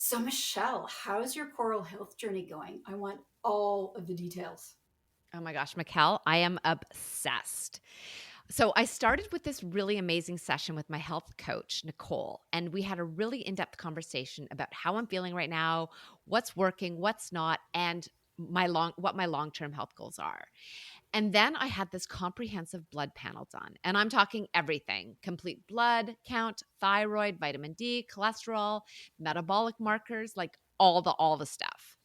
So, Michelle, how's your coral health journey going? I want all of the details. Oh my gosh, Mikkel, I am obsessed. So I started with this really amazing session with my health coach, Nicole, and we had a really in-depth conversation about how I'm feeling right now, what's working, what's not, and what my long-term health goals are. And then I had this comprehensive blood panel done. And I'm talking everything: complete blood count, thyroid, vitamin D, cholesterol, metabolic markers, like all the stuff.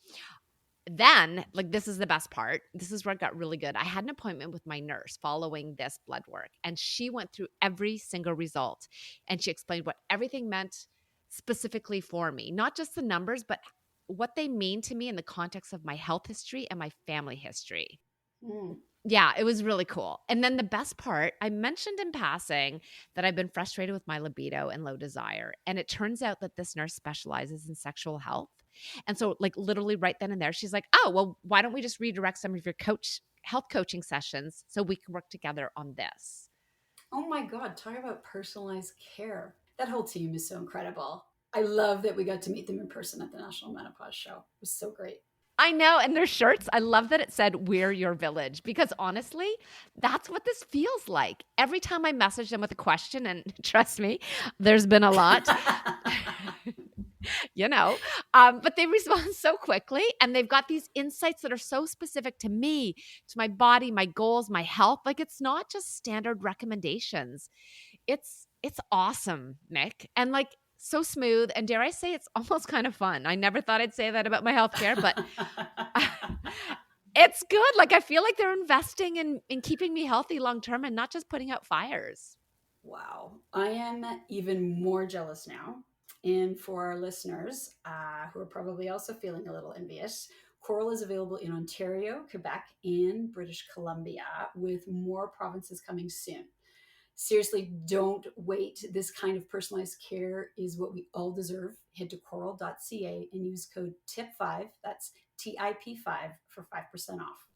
Then, like, this is the best part. This is where it got really good. I had an appointment with my nurse following this blood work, and she went through every single result and she explained what everything meant specifically for me, not just the numbers, but what they mean to me in the context of my health history and my family history. Mm. Yeah, it was really cool. And then the best part, I mentioned in passing that I've been frustrated with my libido and low desire. And it turns out that this nurse specializes in sexual health. And so, like, literally right then and there, she's like, oh, well, why don't we just redirect some of your health coaching sessions so we can work together on this? Oh my God, talk about personalized care. That whole team is so incredible. I love that we got to meet them in person at the National Menopause Show. It was so great. I know. And their shirts, I love that it said, "We're your village," because honestly, that's what this feels like. Every time I message them with a question, and trust me, there's been a lot. But they respond so quickly, and they've got these insights that are so specific to me, to my body, my goals, my health. Like, it's not just standard recommendations. It's awesome, Nick. And like, so smooth, and dare I say, it's almost kind of fun. I never thought I'd say that about my healthcare, but it's good. Like, I feel like they're investing in keeping me healthy long term and not just putting out fires. Wow. I am even more jealous now. And for our listeners who are probably also feeling a little envious, Coral is available in Ontario, Quebec, and British Columbia, with more provinces coming soon. Seriously, don't wait. This kind of personalized care is what we all deserve. Head to coral.ca and use code TIP5, that's TIP5, for 5% off.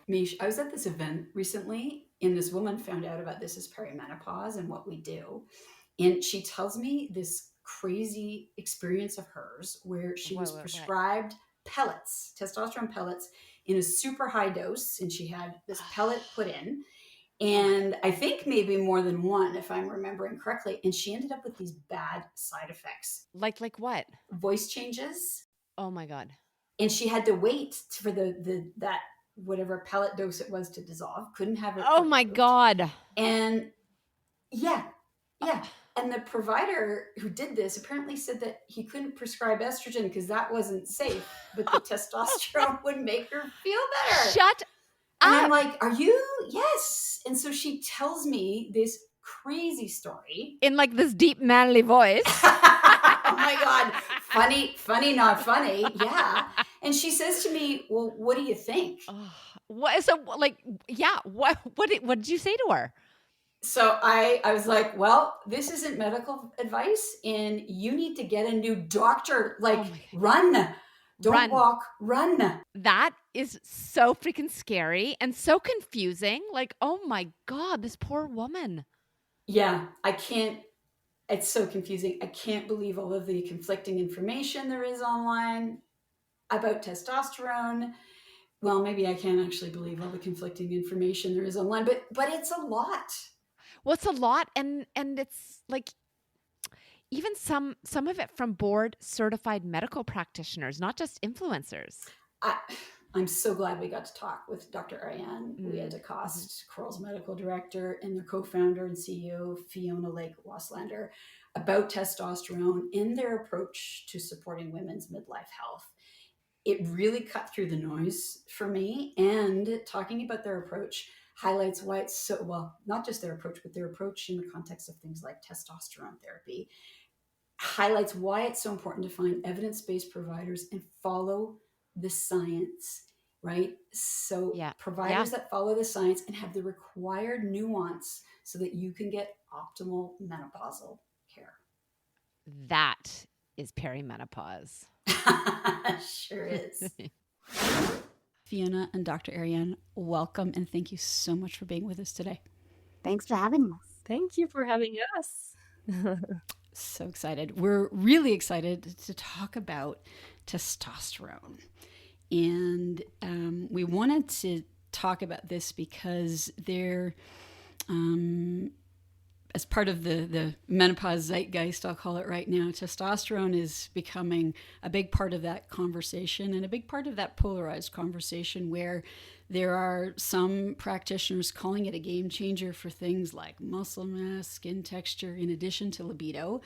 Mish, I was at this event recently, and this woman found out about this as perimenopause and what we do. And she tells me this crazy experience of hers where she was What? prescribed pellets, testosterone pellets, in a super high dose. And she had this pellet put in. Oh my God. And I think maybe more than one, if I'm remembering correctly. And she ended up with these bad side effects, Like what? voice changes, Oh my God. and she had to wait for the that whatever pellet dose it was to dissolve. Couldn't have it Oh my removed, God. and yeah, yeah. And the provider who did this apparently said that he couldn't prescribe estrogen because that wasn't safe, but the testosterone would make her feel better. Shut And I'm up. like, "Are you?" Yes. And so she tells me this crazy story. In like this deep manly voice. Oh my God. Funny, not funny. Yeah. And she says to me, "Well, what do you think?" Oh, what? So, like, yeah. What did you say to her? So I was like, "Well, this isn't medical advice, and you need to get a new doctor. Oh Like, my God. run. Don't Run. walk, run." That is so freaking scary and so confusing. Like, oh my God, this poor woman. Yeah, I can't. It's so confusing. I can't believe all of the conflicting information there is online about testosterone. Well, maybe I can't actually believe all the conflicting information there is online, but it's a lot. Well, it's a lot, and it's like even some of it from board certified medical practitioners, not just influencers. I, I'm so glad we got to talk with Dr. Ariane Mm-hmm. Ouellet-Decoste, Coral's medical director, and their co-founder and CEO, Fiona Lake Waslander, about testosterone and their approach to supporting women's midlife health. It really cut through the noise for me, and talking about their approach highlights why it's so, well, not just their approach, but their approach in the context of things like testosterone therapy, highlights why it's so important to find evidence-based providers and follow the science, right? So Yeah. Yeah. providers that follow the science and have the required nuance so that you can get optimal menopausal care. That is perimenopause. Sure is. Fiona and Dr. Ariane, welcome, and thank you so much for being with us today. Thanks for having us. Thank you for having us. So excited. We're really excited to talk about testosterone. And we wanted to talk about this because as part of the menopause zeitgeist, I'll call it right now, testosterone is becoming a big part of that conversation and a big part of that polarized conversation where there are some practitioners calling it a game changer for things like muscle mass, skin texture, in addition to libido.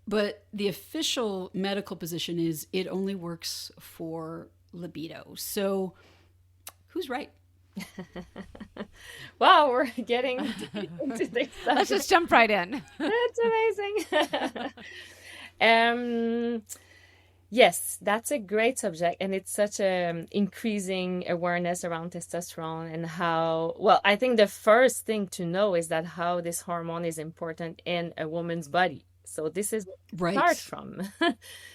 But the official medical position is it only works for libido. So who's right? Wow, we're getting into this Let's just jump right in. That's amazing. Yes, that's a great subject, and it's such a increasing awareness around testosterone and how, well, I think the first thing to know is that how this hormone is important in a woman's body. So this is where we start from.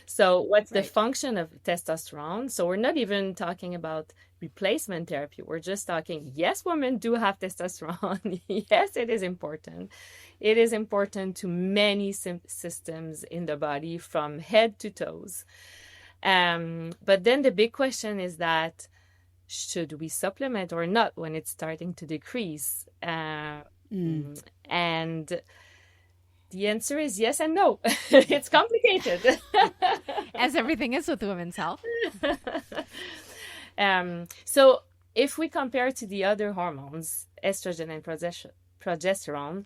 So what's the function of testosterone? So we're not even talking about replacement therapy. We're just talking, yes, women do have testosterone. Yes, it is important. It is important to many systems in the body from head to toes. But then the big question is that should we supplement or not when it's starting to decrease? And the answer is yes and no. It's complicated. As everything is with women's health. So if we compare to the other hormones, estrogen and progesterone,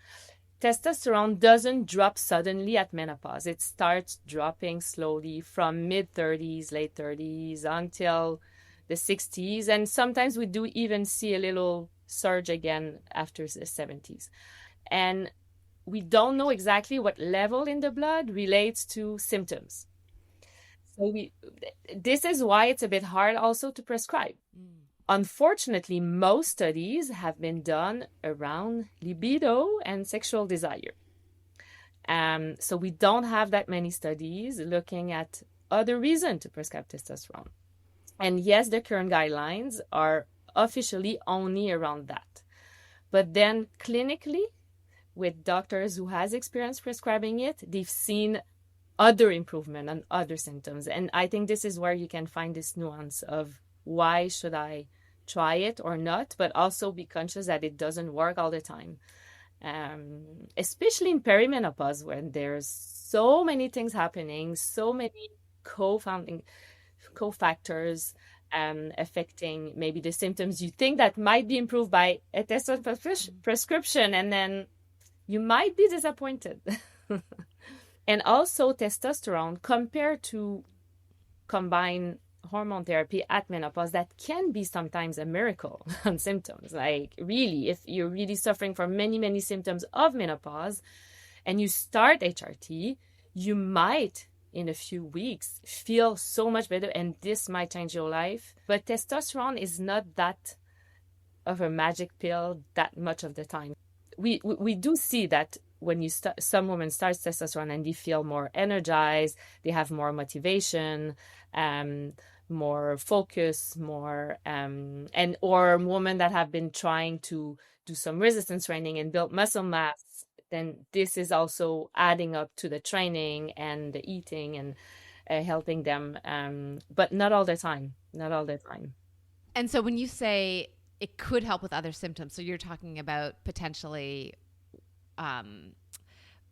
testosterone doesn't drop suddenly at menopause. It starts dropping slowly from mid-30s, late 30s until the 60s. And sometimes we do even see a little surge again after the 70s. And we don't know exactly what level in the blood relates to symptoms. So this is why it's a bit hard also to prescribe. Unfortunately, most studies have been done around libido and sexual desire. So we don't have that many studies looking at other reasons to prescribe testosterone. And yes, the current guidelines are officially only around that. But then clinically, with doctors who has experience prescribing it, they've seen other improvement on other symptoms. And I think this is where you can find this nuance of why should I try it or not, but also be conscious that it doesn't work all the time. Especially in perimenopause, when there's so many things happening, so many cofactors affecting maybe the symptoms you think that might be improved by a testosterone prescription, and then you might be disappointed. And also testosterone compared to combined hormone therapy at menopause, that can be sometimes a miracle on symptoms. Like really, if you're really suffering from many, many symptoms of menopause and you start HRT, you might in a few weeks feel so much better and this might change your life. But testosterone is not that of a magic pill that much of the time. We do see that when you some women start testosterone and they feel more energized, they have more motivation, more focus, more or women that have been trying to do some resistance training and build muscle mass, then this is also adding up to the training and the eating and helping them, but not all the time. And so when you say it could help with other symptoms, so you're talking about potentially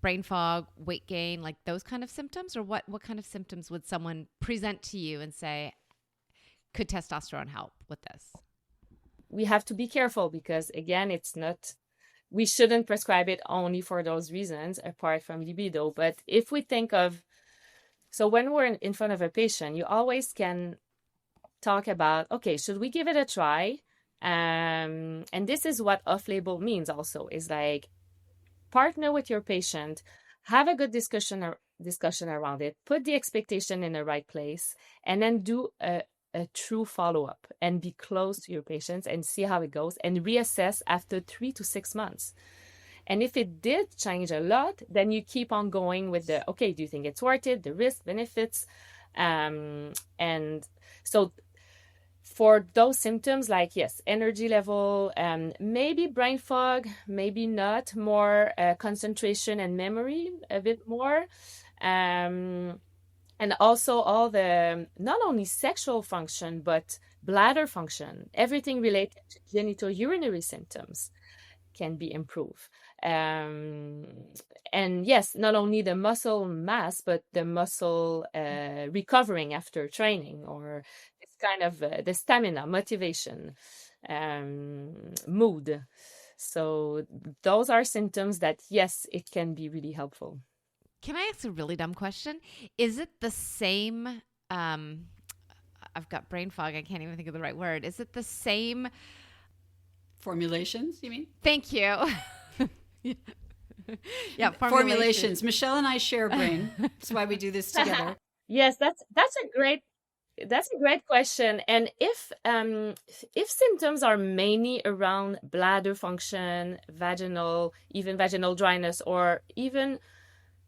brain fog, weight gain, like those kind of symptoms? Or what kind of symptoms would someone present to you and say, could testosterone help with this? We have to be careful because, again, we shouldn't prescribe it only for those reasons apart from libido. But if we think of, so when we're in front of a patient, you always can talk about, okay, should we give it a try? And this is what off-label means also, is like, partner with your patient, have a good discussion around it, put the expectation in the right place, and then do a true follow-up and be close to your patients and see how it goes and reassess after 3 to 6 months. And if it did change a lot, then you keep on going with okay, do you think it's worth it? The risk, benefits. And so for those symptoms, like, yes, energy level, maybe brain fog, maybe not, more concentration and memory, a bit more. And also all the, not only sexual function, but bladder function, everything related to genitourinary symptoms can be improved. And yes, not only the muscle mass, but the muscle recovering after training, or it's kind of the stamina, motivation, mood. So those are symptoms that, yes, it can be really helpful. Can I ask a really dumb question? Is it the same? I've got brain fog. I can't even think of the right word. Is it the same? Formulations, you mean? Thank you. Yeah, formulations. Michelle and I share a brain. That's why we do this together. Yes, that's a great question. And if symptoms are mainly around bladder function, even vaginal dryness, or even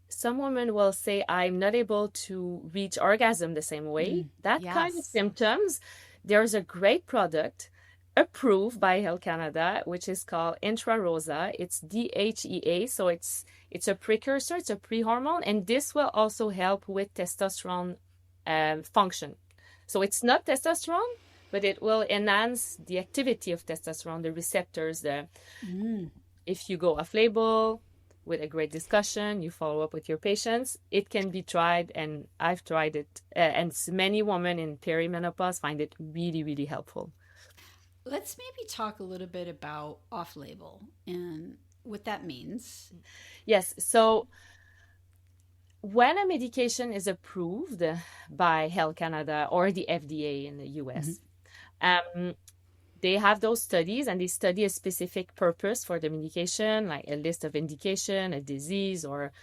some women will say, I'm not able to reach orgasm the same way. That kind of symptoms, there's a great product approved by Health Canada, which is called Intrarosa. It's DHEA, so it's a precursor, it's a pre-hormone, and this will also help with testosterone function. So it's not testosterone, but it will enhance the activity of testosterone, the receptors. If you go off-label with a great discussion, you follow up with your patients, it can be tried, and I've tried it, and many women in perimenopause find it really, really helpful. Let's maybe talk a little bit about off-label and what that means. Yes. So when a medication is approved by Health Canada or the FDA in the US, they have those studies, and they study a specific purpose for the medication, like a list of indication, a disease, or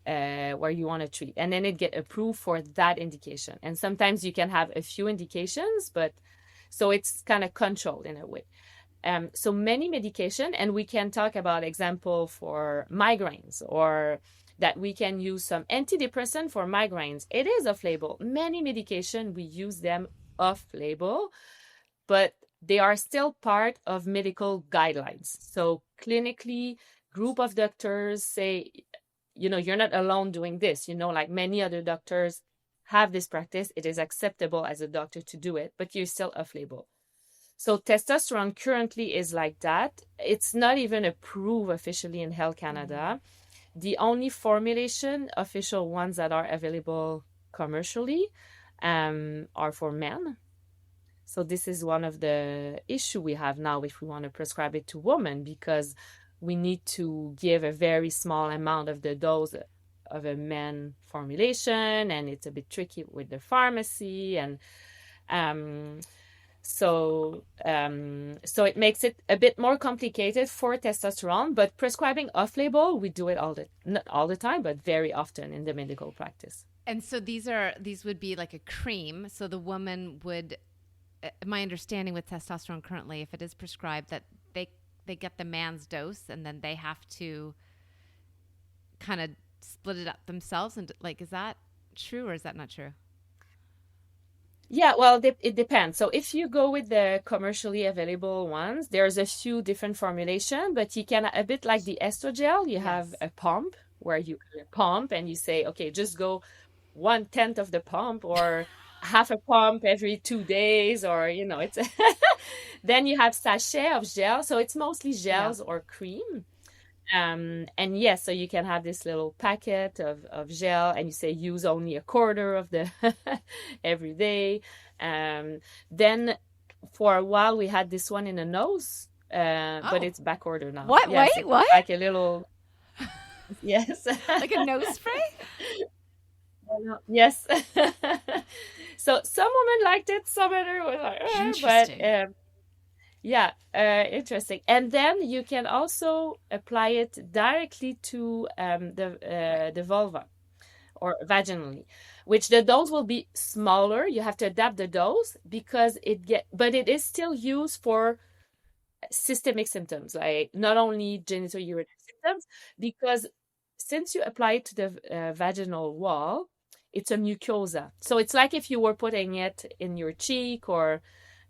where you want to treat. And then it get approved for that indication. And sometimes you can have a few indications, but so it's kind of controlled in a way. So many medication, and we can talk about example for migraines, or that we can use some antidepressant for migraines. It is off-label. Many medication, we use them off-label, but they are still part of medical guidelines. So clinically, group of doctors say, you're not alone doing this. Like many other doctors have this practice. It is acceptable as a doctor to do it, but you're still off-label. So testosterone currently is like that. It's not even approved officially in Health Canada. The only formulation, official ones that are available commercially, are for men. So this is one of the issue we have now if we want to prescribe it to women, because we need to give a very small amount of the dose of a men formulation, and it's a bit tricky with the pharmacy, and so it makes it a bit more complicated for testosterone. But prescribing off-label, we do it not all the time, but very often in the medical practice. And so these would be like a cream. So the woman would, my understanding with testosterone currently, if it is prescribed, that they get the man's dose, and then they have to kind of split it up themselves. And is that true, or is that not true? Yeah, well, it depends. So if you go with the commercially available ones, there's a few different formulation, but you can, a bit like the estrogel, you have a pump where you pump, and you say, okay, just go 1/10 of the pump, or half a pump every 2 days, or it's then you have sachet of gel, so it's mostly gels or cream. And yes, so you can have this little packet of gel, and you say use only a quarter of the every day. Then for a while we had this one in the nose, but it's back order now. What? Yes, Wait, what? Like a little, yes, like a nose spray. Yes. So some women liked it, some other was like, Interesting. but yeah, interesting. And then you can also apply it directly to the vulva or vaginally, which the dose will be smaller. You have to adapt the dose because but it is still used for systemic symptoms, like not only genitourinary symptoms, because since you apply it to the vaginal wall, it's a mucosa. So it's like if you were putting it in your cheek or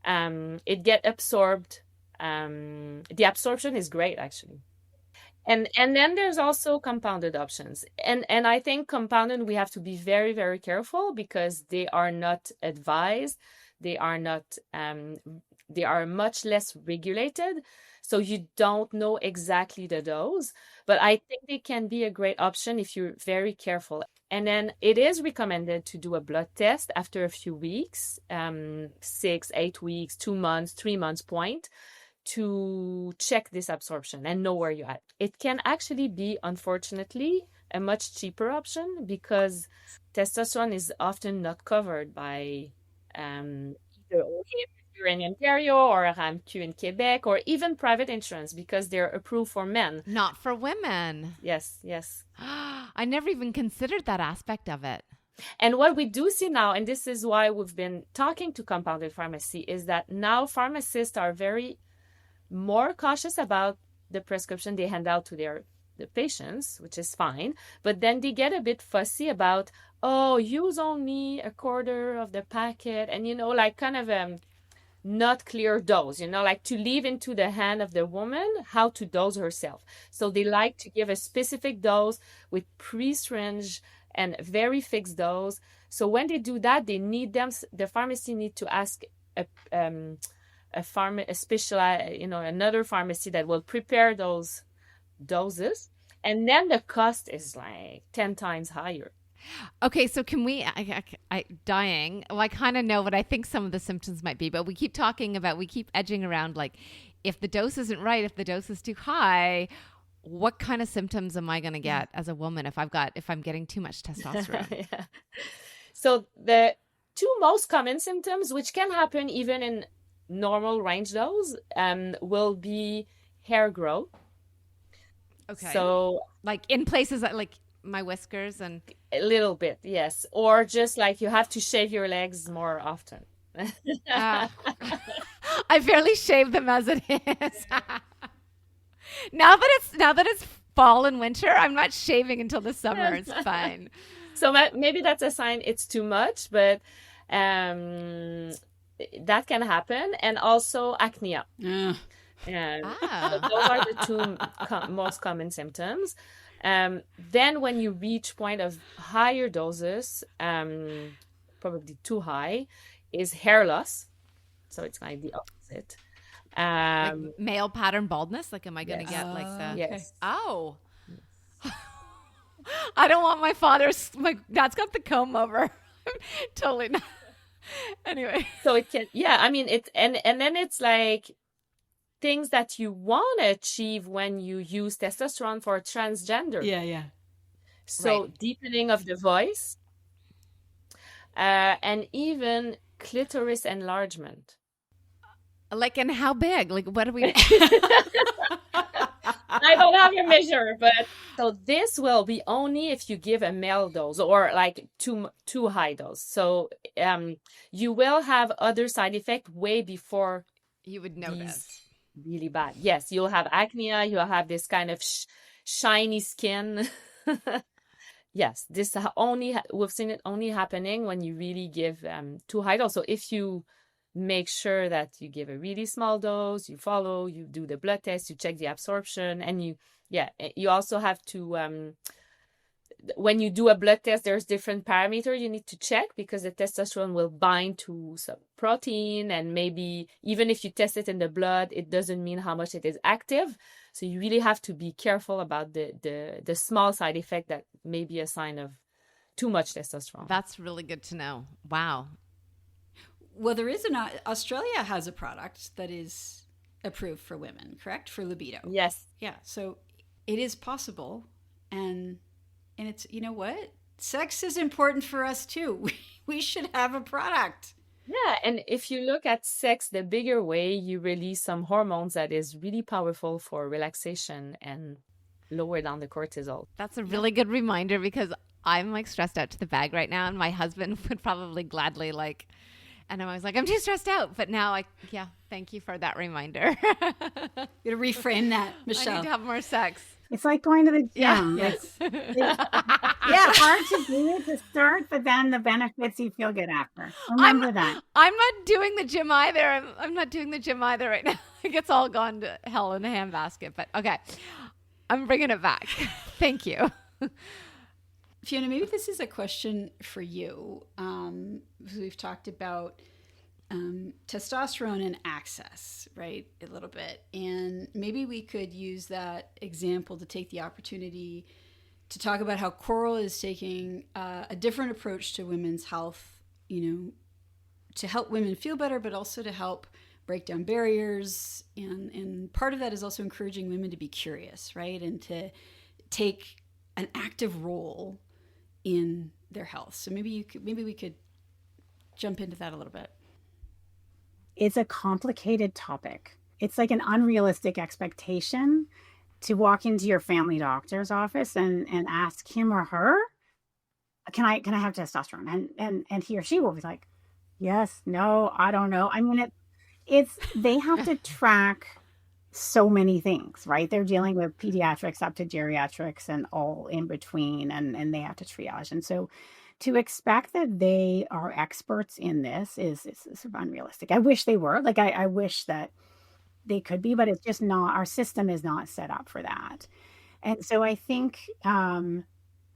It get absorbed. The absorption is great, actually. And then there's also compounded options. And I think compounded, we have to be very, very careful because they are not advised. They are not, they are much less regulated. So you don't know exactly the dose, but I think they can be a great option if you're very careful. And then it is recommended to do a blood test after a few weeks, 6, 8 weeks, 2 months, 3 months point, to check this absorption and know where you're at. It can actually be, unfortunately, a much cheaper option because testosterone is often not covered by either OHIP if you're in Ontario or RAMQ in Quebec or even private insurance because they're approved for men. Not for women. Yes, yes. I never even considered that aspect of it. And what we do see now, and this is why we've been talking to compounded pharmacy, is that now pharmacists are very more cautious about the prescription they hand out to the patients, which is fine. But then they get a bit fussy about, oh, use only a quarter of the packet. And, like kind of not clear dose, like to leave into the hand of the woman how to dose herself. So they like to give a specific dose with pre-syringe and very fixed dose. So when they do that, the pharmacy need to ask another pharmacy that will prepare those doses, and then the cost is like 10 times higher. Okay, so can we, dying, well, I kind of know what I think some of the symptoms might be, but we keep edging around, like, if the dose isn't right, if the dose is too high, what kind of symptoms am I going to get as a woman if I'm getting too much testosterone? Yeah. So the two most common symptoms, which can happen even in normal range dose, will be hair growth. Okay. So like in places like my whiskers and a little bit, yes. Or just like you have to shave your legs more often. I barely shave them as it is. Now that it's fall and winter, I'm not shaving until the summer. It's fine. So maybe that's a sign it's too much, but that can happen. And also acne. So those are the two most common symptoms. Then when you reach point of higher doses, probably too high, is hair loss. So it's like the opposite. Like male pattern baldness? Like, am I going to get like the... Yes. Oh. I don't want my dad's got the comb over. Totally not. Anyway. So it can, and then it's like things that you want to achieve when you use testosterone for transgender. Yeah. So right. Deepening of the voice, and even clitoris enlargement. Like, and how big? Like, what are we... I don't have a measure, but so this will be only if you give a male dose or like too high dose. So you will have other side effects way before you would notice. Really bad. Yes, you'll have acne. You'll have this kind of shiny skin. Yes, we've seen it only happening when you really give too high dose. So if you make sure that you give a really small dose, you do the blood test, you check the absorption, and you also have to, when you do a blood test, there's different parameters you need to check because the testosterone will bind to some protein, and maybe even if you test it in the blood, it doesn't mean how much it is active. So you really have to be careful about the small side effect that may be a sign of too much testosterone. That's really good to know. Wow. Well, there is Australia has a product that is approved for women, correct? For libido. Yes. Yeah. So it is possible. And it's, you know what? Sex is important for us too. We should have a product. Yeah. And if you look at sex the bigger way, you release some hormones that is really powerful for relaxation and lower down the cortisol. That's a really good reminder because I'm like stressed out to the bag right now. And my husband would probably gladly like... And I was like, I'm too stressed out. But now, thank you for that reminder. You gotta reframe that, Michelle. I need to have more sex. It's like going to the Yeah. gym. Yes. It's Yeah. hard to do it to start, but then the benefits you feel good after. Remember that. I'm not doing the gym either. I'm not doing the gym either right now. It's all gone to hell in a handbasket. But okay, I'm bringing it back. Thank you. Fiona, maybe this is a question for you. We've talked about testosterone and access, right? A little bit. And maybe we could use that example to take the opportunity to talk about how Coral is taking a different approach to women's health, to help women feel better, but also to help break down barriers. And part of that is also encouraging women to be curious, right? And to take an active role in their health. So maybe we could jump into that a little bit. It's a complicated topic. It's like an unrealistic expectation to walk into your family doctor's office and ask him or her, can I have testosterone? And he or she will be like, yes, no, I don't know. I mean, they have to track so many things, right? They're dealing with pediatrics up to geriatrics and all in between, and they have to triage. And so to expect that they are experts in this is sort of unrealistic. I wish they were. Like, I wish that they could be, but it's just not, our system is not set up for that. And so I think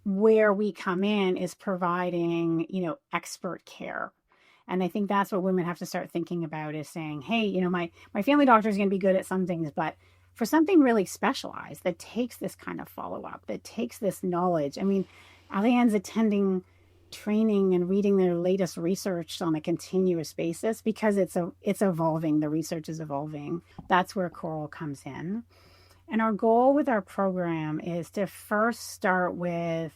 where we come in is providing, expert care. And I think that's what women have to start thinking about, is saying, hey, my family doctor is going to be good at some things, but for something really specialized that takes this kind of follow-up, that takes this knowledge. I mean, Ariane's attending training and reading their latest research on a continuous basis because it's evolving. The research is evolving. That's where Coral comes in. And our goal with our program is to first start with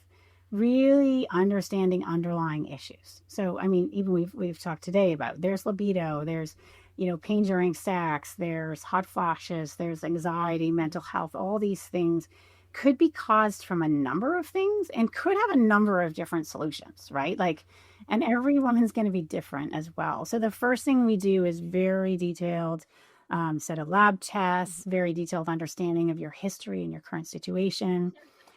really understanding underlying issues. So, I mean, even we've talked today about there's libido, there's, pain during sex, there's hot flashes, there's anxiety, mental health, all these things could be caused from a number of things and could have a number of different solutions, right? And every woman's going to be different as well. So the first thing we do is very detailed set of lab tests, very detailed understanding of your history and your current situation.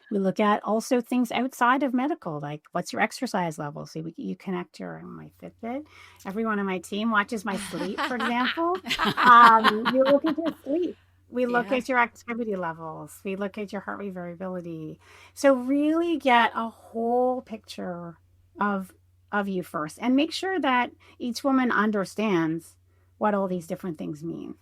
We look at also things outside of medical, like what's your exercise level? So you connect my Fitbit. Everyone on my team watches my sleep, for example. You look at your sleep. We look at your activity levels. We look at your heart rate variability. So really get a whole picture of you first, and make sure that each woman understands what all these different things mean.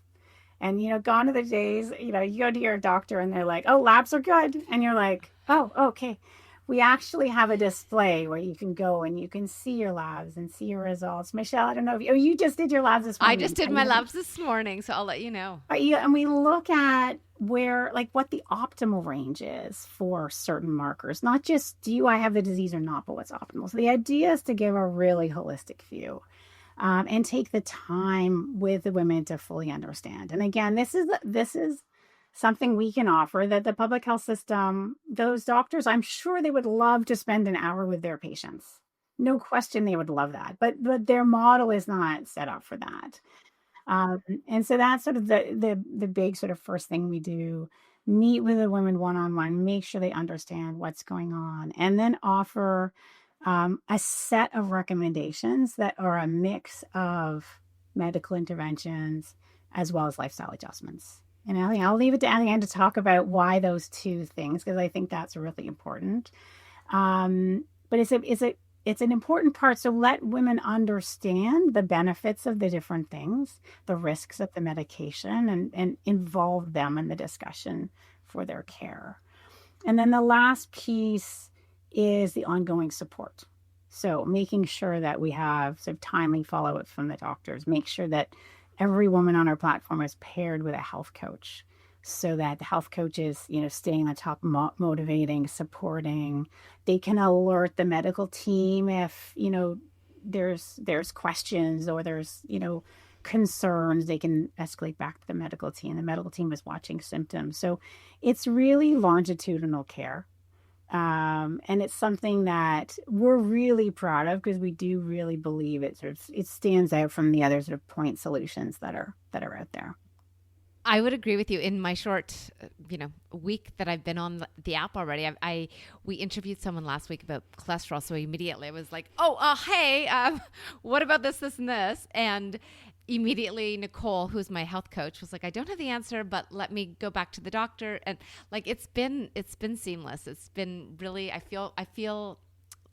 And, gone are the days, you go to your doctor and they're like, oh, labs are good. And you're like, oh, okay. We actually have a display where you can go and you can see your labs and see your results. Michelle, I don't know if you just did your labs this morning. I just did my labs this morning, so I'll let you know. And we look at what the optimal range is for certain markers, not just do I have the disease or not, but what's optimal. So the idea is to give a really holistic view. And take the time with the women to fully understand. And again, this is something we can offer that the public health system, those doctors, I'm sure they would love to spend an hour with their patients. No question, they would love that. But their model is not set up for that. And so that's sort of the big sort of first thing we do. Meet with the women one-on-one, make sure they understand what's going on, and then offer a set of recommendations that are a mix of medical interventions as well as lifestyle adjustments. And I'll leave it to Ariane to talk about why those two things, because I think that's really important. But it's an important part. So let women understand the benefits of the different things, the risks of the medication, and involve them in the discussion for their care. And then the last piece is the ongoing support. So making sure that we have sort of timely follow-up from the doctors, make sure that every woman on our platform is paired with a health coach, so that the health coach is, staying on top, motivating, supporting. They can alert the medical team if, there's questions or there's, concerns. They can escalate back to the medical team. The medical team is watching symptoms. So it's really longitudinal care. And it's something that we're really proud of because we do really believe it stands out from the other sort of point solutions that are out there. I would agree with you. In my short, week that I've been on the app already, we interviewed someone last week about cholesterol. So immediately I was like, hey, what about this, this, and this? And immediately Nicole, who's my health coach, was like, I don't have the answer, but let me go back to the doctor. And like, it's been seamless. It's been really, I feel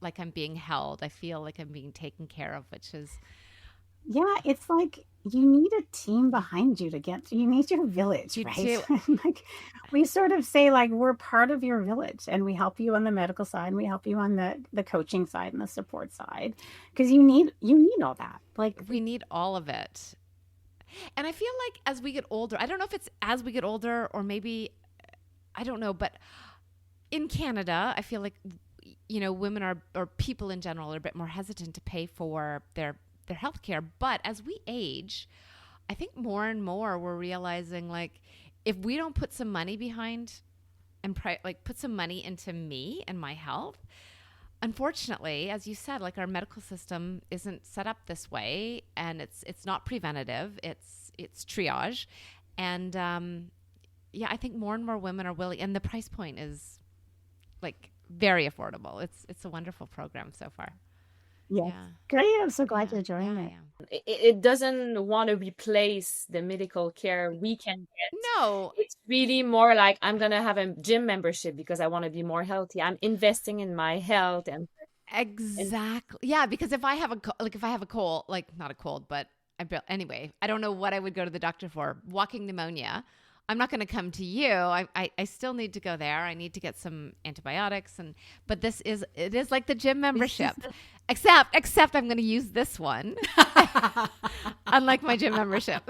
like I'm being held. I feel like I'm being taken care of, which is, Yeah, it's like you need a team behind you to get you need your village, you right? do. Like we sort of say like we're part of your village and we help you on the medical side and we help you on the coaching side and the support side because you need all that. Like We need all of it. And I feel like as we get older, I don't know if it's as we get older or maybe, I don't know, but in Canada, I feel like, women or people in general are a bit more hesitant to pay for their health care. But as we age, I think more and more we're realizing like if we don't put some money behind and put some money into me and my health, unfortunately, as you said, like our medical system isn't set up this way, and it's not preventative. It's triage, and I think more and more women are willing, and the price point is like very affordable. It's a wonderful program so far. yes. Yeah. Great. I'm so glad Yeah, you're enjoying yeah, it. yeah. It doesn't want to replace the medical care we can get. No, It's really more like I'm gonna have a gym membership because I want to be more healthy. I'm investing in my health and exactly. Yeah, because if I have a cold, like not a cold, but anyway, I don't know what I would go to the doctor for. Walking pneumonia. I'm not going to come to you. I still need to go there. I need to get some antibiotics but it is like the gym membership. Except I'm going to use this one. Unlike my gym membership.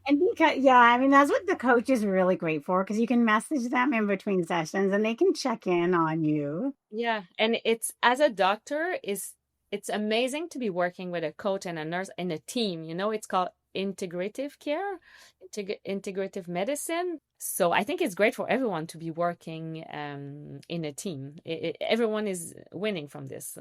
And because, yeah, I mean, that's what the coach is really great for because you can message them in between sessions and they can check in on you. yeah, and it's as a doctor it's amazing to be working with a coach and a nurse and a team. It's called integrative care, integrative medicine. So I think it's great for everyone to be working in a team. Everyone is winning from this.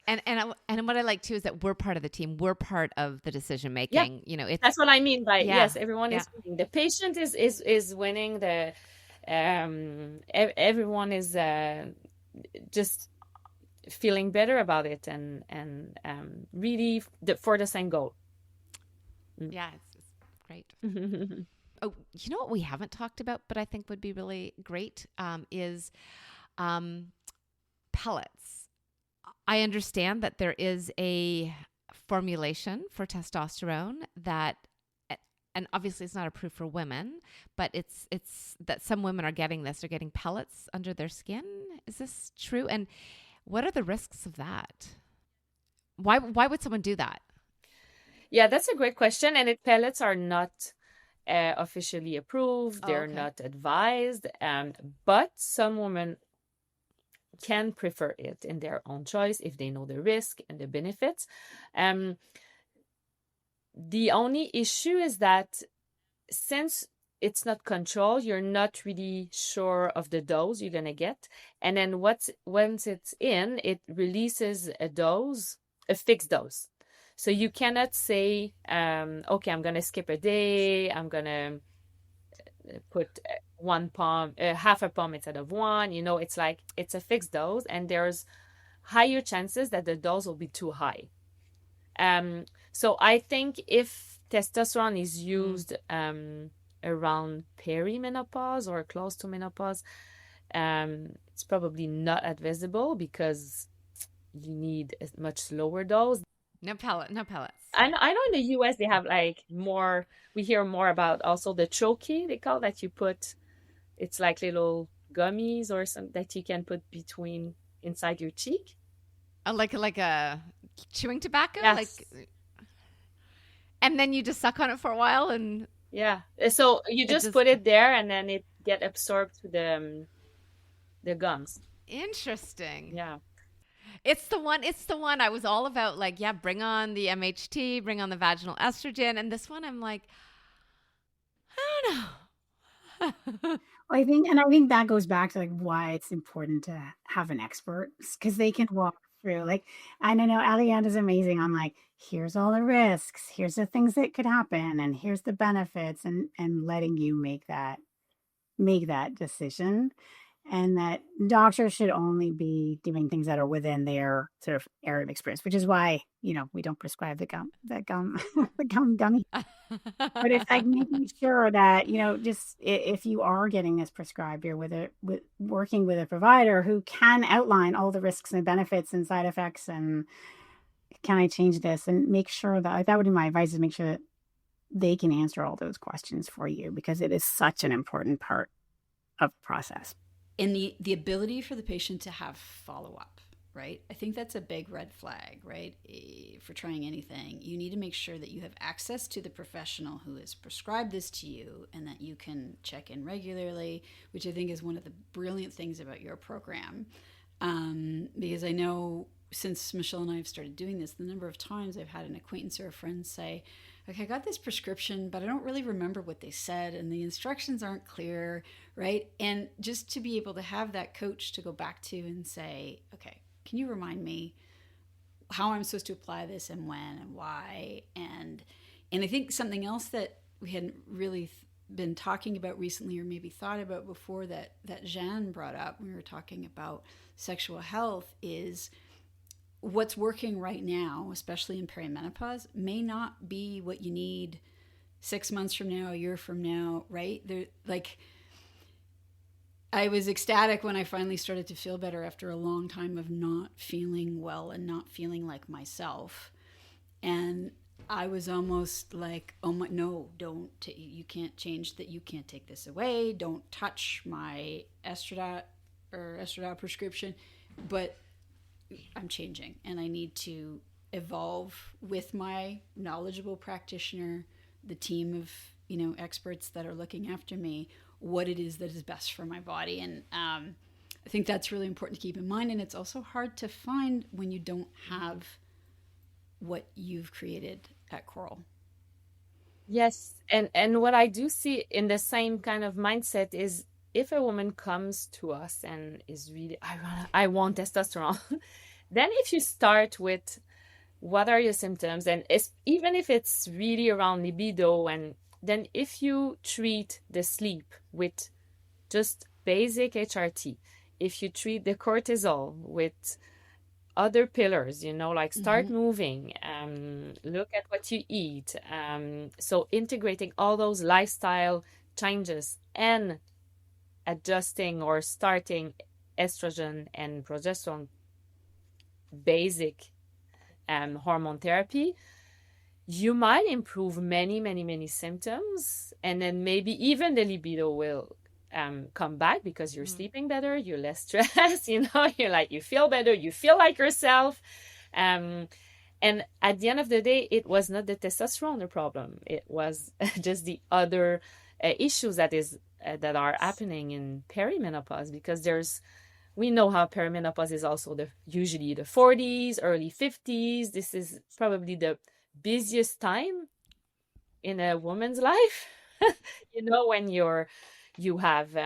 And what I like too is that we're part of the team. We're part of the decision Yeah, making. that's what I mean by Yeah, yes, everyone yeah. is winning. The patient is winning. Everyone is just feeling better about it and really for the same goal. Yeah, it's great. Oh, you know what we haven't talked about, but I think would be really great is pellets. I understand that there is a formulation for testosterone that, and obviously it's not approved for women, but it's that some women are getting this. They're getting pellets under their skin. Is this true? And what are the risks of that? Why would someone do that? Yeah, that's a great question. And pellets are not officially approved. They're Okay. not advised. But some women can prefer it in their own choice if they know the risk and the benefits. The only issue is that since it's not controlled, you're not really sure of the dose you're gonna get. And then once it's in, it releases a fixed dose. So you cannot say, okay, I'm gonna skip a day, I'm gonna put half a pump instead of one. It's like it's a fixed dose, and there's higher chances that the dose will be too high. So I think if testosterone is used around perimenopause or close to menopause, it's probably not advisable because you need a much lower dose. No pellets. I know in the US they have like more. We hear more about also the choky they call that you put. It's like little gummies or something that you can put inside your cheek. Like a chewing tobacco, Yes. and then you just suck on it for a while, and yeah. So you just put it there, and then it get absorbed to the gums. Interesting. Yeah. It's the one I was all about, like, yeah, bring on the MHT, bring on the vaginal estrogen. And this one I'm like, I don't know. I think that goes back to like why it's important to have an expert because they can walk through. Like, and I know Ariane is amazing on like, here's all the risks, here's the things that could happen, and here's the benefits, and letting you make that decision. And that doctors should only be doing things that are within their sort of area of experience, which is why, we don't prescribe the gum, the gummy. But it's like making sure that, just if you are getting this prescribed, you're with working with a provider who can outline all the risks and benefits and side effects, and can I change this, and make sure that, like, that would be my advice, is make sure that they can answer all those questions for you, because it is such an important part of the process. And the ability for the patient to have follow-up, right? I think that's a big red flag, right? For trying anything, you need to make sure that you have access to the professional who has prescribed this to you, and that you can check in regularly, which I think is one of the brilliant things about your program. Because I know since Michelle and I have started doing this, the number of times I've had an acquaintance or a friend say, okay, I got this prescription, but I don't really remember what they said, and the instructions aren't clear, right? And just to be able to have that coach to go back to and say, okay, can you remind me how I'm supposed to apply this, and when, and why? And I think something else that we hadn't really been talking about recently, or maybe thought about before, that Jeanne brought up when we were talking about sexual health, is what's working right now, especially in perimenopause, may not be what you need 6 months from now, a year from now, right? I was ecstatic when I finally started to feel better after a long time of not feeling well and not feeling like myself. And I was almost like, oh my, no, you can't change that. You can't take this away. Don't touch my estradiol prescription. But I'm changing, and I need to evolve with my knowledgeable practitioner, the team of experts that are looking after me, what it is that is best for my body. And I think that's really important to keep in mind. And it's also hard to find when you don't have what you've created at Coral. Yes, and what I do see in the same kind of mindset is, if a woman comes to us and is really, I want testosterone, then if you start with what are your symptoms, and even if it's really around libido, and then if you treat the sleep with just basic HRT, if you treat the cortisol with other pillars, like start moving, look at what you eat, so integrating all those lifestyle changes and adjusting or starting estrogen and progesterone basic hormone therapy, you might improve many, many, many symptoms. And then maybe even the libido will come back, because you're sleeping better, you're less stressed, you feel better, you feel like yourself. And at the end of the day, it was not the testosterone the problem. It was just the other issues that are happening in perimenopause, because we know how perimenopause is also usually the 40s, early 50s. This is probably the busiest time in a woman's life. When you have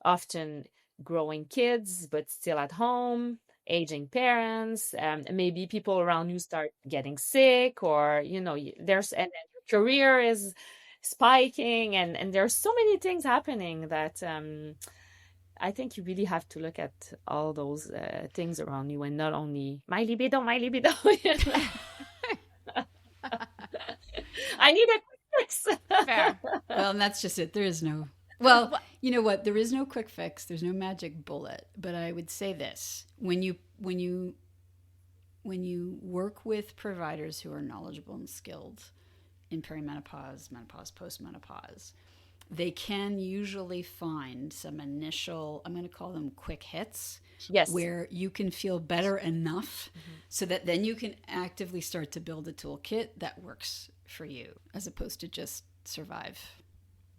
often growing kids, but still at home, aging parents, maybe people around you start getting sick, or and your career is spiking, and there's so many things happening that I think you really have to look at all those things around you, and not only my libido. I need a quick fix. Fair. Well, and that's just it. There is no, well, you know what? There is no quick fix. There's no magic bullet. But I would say this: when you work with providers who are knowledgeable and skilled in perimenopause, menopause, postmenopause, they can usually find some initial, I'm going to call them quick hits, Yes. where you can feel better enough so that then you can actively start to build a toolkit that works for you, as opposed to just survive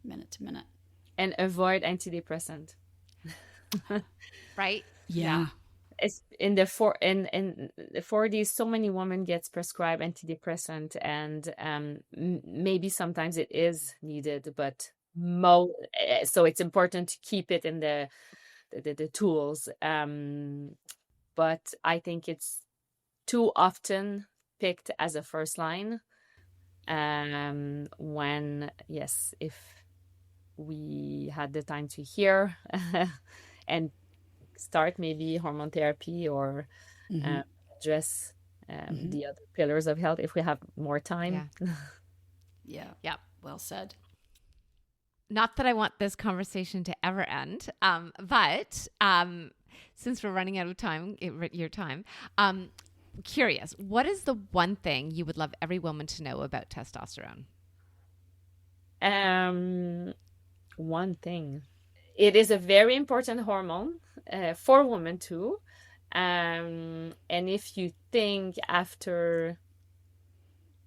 minute to minute. And avoid antidepressant. Right? Yeah. It's in the 40s, so many women gets prescribed antidepressant, and maybe sometimes it is needed, but so it's important to keep it in the tools. But I think it's too often picked as a first line. When, yes, if we had the time to hear and start maybe hormone therapy or address the other pillars of health if we have more time. Yeah. Well said. Not that I want this conversation to ever end, but since we're running out of time, your time, curious, what is the one thing you would love every woman to know about testosterone? One thing. It is a very important hormone for women too. And if you think after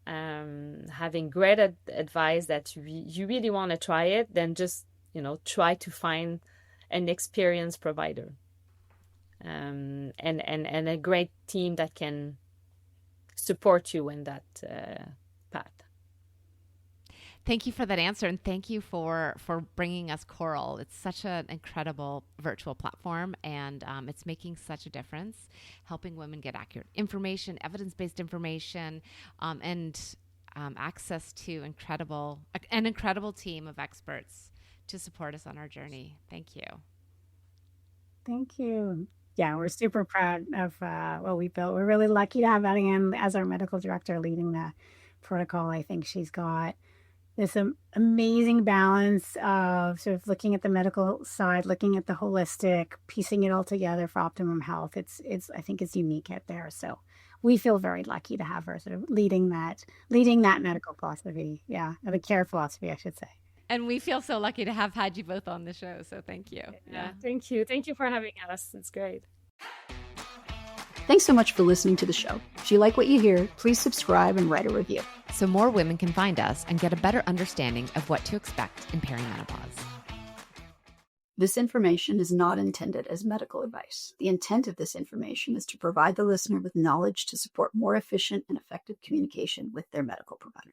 having great advice that you really want to try it, then just, try to find an experienced provider and a great team that can support you in that path. Thank you for that answer, and thank you for bringing us Coral. It's such an incredible virtual platform, and it's making such a difference, helping women get accurate information, evidence-based information, and access to an incredible team of experts to support us on our journey. Thank you. Thank you. Yeah, we're super proud of what we built. We're really lucky to have Ariane as our medical director leading the protocol. I think she's got this amazing balance of sort of looking at the medical side, looking at the holistic, piecing it all together for optimum health. I think it's unique out there. So we feel very lucky to have her sort of leading that medical philosophy. Yeah, the care philosophy, I should say. And we feel so lucky to have had you both on the show. So thank you. Yeah. Thank you. Thank you for having us. It's great. Thanks so much for listening to the show. If you like what you hear, please subscribe and write a review, so more women can find us and get a better understanding of what to expect in perimenopause. This information is not intended as medical advice. The intent of this information is to provide the listener with knowledge to support more efficient and effective communication with their medical provider.